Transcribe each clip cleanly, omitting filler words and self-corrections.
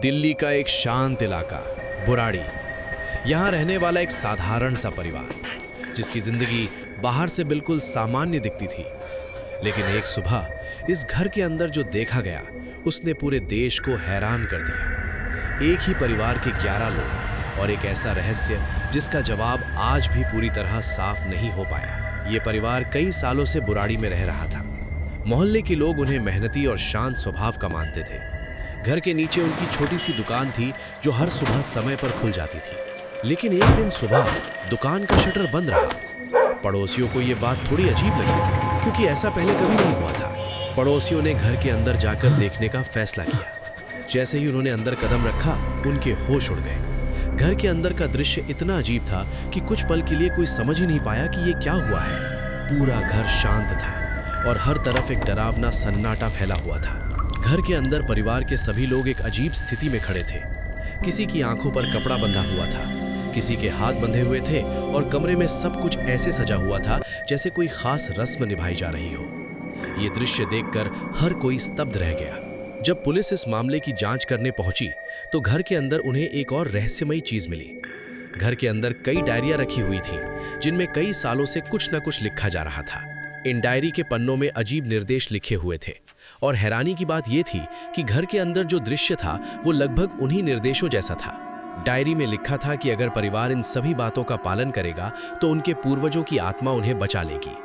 दिल्ली का एक शांत इलाका बुराड़ी। यहाँ रहने वाला एक साधारण सा परिवार जिसकी जिंदगी बाहर से बिल्कुल सामान्य दिखती थी, लेकिन एक सुबह इस घर के अंदर जो देखा गया उसने पूरे देश को हैरान कर दिया। एक ही परिवार के 11 लोग और एक ऐसा रहस्य जिसका जवाब आज भी पूरी तरह साफ नहीं हो पाया। ये परिवार कई सालों से बुराड़ी में रह रहा था। मोहल्ले के लोग उन्हें मेहनती और शांत स्वभाव का मानते थे। घर के नीचे उनकी छोटी सी दुकान थी जो हर सुबह समय पर खुल जाती थी, लेकिन एक दिन सुबह दुकान का शटर बंद रहा। पड़ोसियों को ये बात थोड़ी अजीब लगी क्योंकि ऐसा पहले कभी नहीं हुआ था। पड़ोसियों ने घर के अंदर जाकर देखने का फैसला किया। जैसे ही उन्होंने अंदर कदम रखा, उनके होश उड़ गए। घर के अंदर का दृश्य इतना अजीब था कि कुछ पल के लिए कोई समझ ही नहीं पाया कि ये क्या हुआ है। पूरा घर शांत था और हर तरफ एक डरावना सन्नाटा फैला हुआ था। घर के अंदर परिवार के सभी लोग एक अजीब स्थिति में खड़े थे। किसी की आंखों पर कपड़ा बंधा हुआ था, किसी के हाथ बंधे हुए थे और कमरे में सब कुछ ऐसे सजा हुआ था जैसे कोई खास रस्म निभाई जा रही हो। ये दृश्य देखकर हर कोई स्तब्ध रह गया। जब पुलिस इस मामले की जांच करने पहुंची तो घर के अंदर उन्हें एक और रहस्यमयी चीज मिली। घर के अंदर कई डायरियां रखी हुई थी जिनमें कई सालों से कुछ न कुछ लिखा जा रहा था। इन डायरी के पन्नों में अजीब निर्देश लिखे हुए थे और हैरानी की बात यह थी कि घर के अंदर जो दृश्य था वो लगभग उन्हीं निर्देशों जैसा था। डायरी में लिखा था कि अगर परिवार इन सभी बातों का पालन करेगा तो उनके पूर्वजों की आत्मा उन्हें बचा लेगी।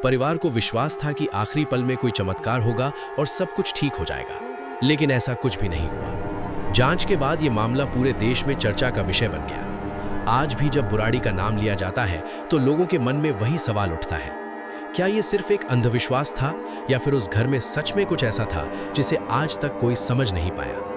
परिवार को विश्वास था कि आखिरी पल में कोई चमत्कार होगा और सब कुछ ठीक हो जाएगा, लेकिन ऐसा कुछ भी नहीं हुआ। जांच के बाद ये मामला पूरे देश में चर्चा का विषय बन गया। आज भी जब बुराड़ी का नाम लिया जाता है तो लोगों के मन में वही सवाल उठता है, क्या ये सिर्फ एक अंधविश्वास था या फिर उस घर में सच में कुछ ऐसा था जिसे आज तक कोई समझ नहीं पाया।